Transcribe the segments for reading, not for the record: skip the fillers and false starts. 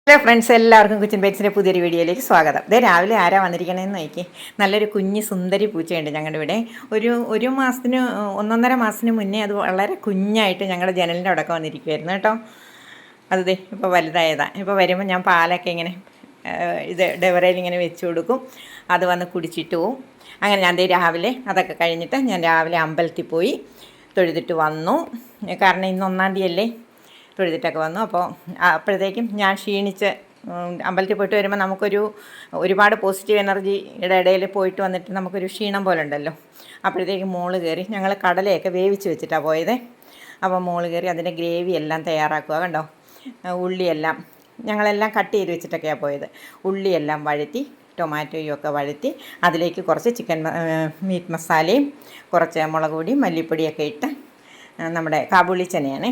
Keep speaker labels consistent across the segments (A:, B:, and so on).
A: Hello friends, എല്ലാവർക്കും kitchen ബേറ്റ്സിൻ്റെ പുതിയൊരു വീഡിയോയിലേക്ക് സ്വാഗതം. ഇതേ രാവിലെ ആരാ വന്നിരിക്കണേന്ന് നോക്കി. നല്ലൊരു കുഞ്ഞ് സുന്ദരി പൂച്ചയുണ്ട് ഞങ്ങളുടെ ഇവിടെ. ഒരു മാസത്തിന് 1.5 മാസത്തിന് മുന്നേ അത് വളരെ കുഞ്ഞായിട്ട് ഞങ്ങളുടെ ജനലിൻ്റെ അവിടെയൊക്കെ വന്നിരിക്കുമായിരുന്നു കേട്ടോ. അത് ഇപ്പോൾ വലുതായതാണ്. ഇപ്പോൾ വരുമ്പോൾ ഞാൻ പാലൊക്കെ ഇങ്ങനെ ഡെവറയിൽ ഇങ്ങനെ വെച്ച് കൊടുക്കും. അത് വന്ന് കുടിച്ചിട്ട് പോവും. അങ്ങനെ ഞാൻ രാവിലെ അതൊക്കെ കഴിഞ്ഞിട്ട് ഞാൻ രാവിലെ അമ്പലത്തിൽ പോയി തൊഴുതിട്ട് വന്നു. കാരണം ഇന്ന് 1-ാം തീയതി അല്ലേ. തൊഴുതിട്ടൊക്കെ വന്നു. അപ്പോൾ അപ്പോഴത്തേക്കും ഞാൻ ക്ഷീണിച്ച് അമ്പലത്തിൽ പോയിട്ട് വരുമ്പോൾ ഒരുപാട് പോസിറ്റീവ് എനർജിയുടെ ഇടയിൽ പോയിട്ട് വന്നിട്ട് നമുക്കൊരു ക്ഷീണം പോലെ ഉണ്ടല്ലോ. അപ്പോഴത്തേക്കും മോള് കയറി, ഞങ്ങൾ കടലയൊക്കെ വേവിച്ച് വെച്ചിട്ടാണ് പോയത്. അപ്പോൾ മോള് കയറി അതിൻ്റെ ഗ്രേവി എല്ലാം തയ്യാറാക്കുക. കണ്ടോ, ഉള്ളിയെല്ലാം ഞങ്ങളെല്ലാം കട്ട് ചെയ്ത് വെച്ചിട്ടൊക്കെയാണ് പോയത്. ഉള്ളിയെല്ലാം വഴറ്റി, ടൊമാറ്റോയും ഒക്കെ വഴറ്റി, അതിലേക്ക് കുറച്ച് മീറ്റ് മസാലയും കുറച്ച് മുളക് പൊടിയും മല്ലിപ്പൊടിയൊക്കെ ഇട്ട്, നമ്മുടെ കാബൂളി ചനയാണ്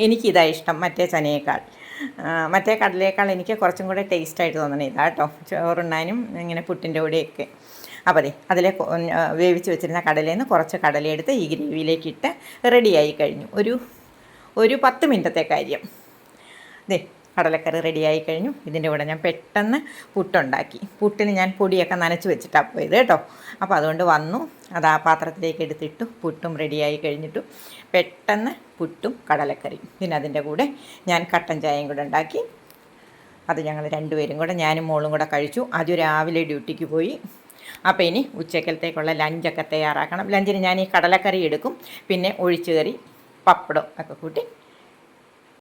A: എനിക്കിതാണ് ഇഷ്ടം മറ്റേ ചനയേക്കാൾ. മറ്റേ കടലേക്കാൾ എനിക്ക് കുറച്ചും കൂടെ ടേസ്റ്റായിട്ട് തോന്നണേ ഇതാ കേട്ടോ, ചോറുണ്ണാനും ഇങ്ങനെ പുട്ടിൻ്റെ കൂടെയൊക്കെ. അപ്പോൾ അതിലെ വേവിച്ച് വെച്ചിരുന്ന കടലയിൽ നിന്ന് കുറച്ച് കടലയെടുത്ത് ഈ ഗ്രേവിയിലേക്ക് ഇട്ട് റെഡിയായി കഴിഞ്ഞു. ഒരു 10 മിനിറ്റത്തെ കാര്യം. കടലക്കറി റെഡിയായി കഴിഞ്ഞു. ഇതിൻ്റെ കൂടെ ഞാൻ പെട്ടെന്ന് പുട്ടുണ്ടാക്കി. പുട്ടിന് ഞാൻ പൊടിയൊക്കെ നനച്ച് വെച്ചിട്ടാണ് പോയത് കേട്ടോ. അപ്പോൾ അതുകൊണ്ട് വന്നു, അത് ആ പാത്രത്തിലേക്ക് എടുത്തിട്ടു. പുട്ടും റെഡിയായി കഴിഞ്ഞിട്ടു പെട്ടെന്ന് പുട്ടും കടലക്കറിയും. പിന്നെ അതിൻ്റെ കൂടെ ഞാൻ കട്ടൻ ചായയും കൂടെ ഉണ്ടാക്കി. അത് ഞങ്ങൾ രണ്ടുപേരും കൂടെ, ഞാനും മോളും കൂടെ കഴിച്ചു. അത് രാവിലെ ഡ്യൂട്ടിക്ക് പോയി. അപ്പോൾ ഇനി ഉച്ചക്കലത്തേക്കുള്ള ലഞ്ചൊക്കെ തയ്യാറാക്കണം. ലഞ്ചിന് ഞാൻ ഈ കടലക്കറി എടുക്കും, പിന്നെ ഒഴിച്ചുകറി, പപ്പടം ഒക്കെ കൂട്ടി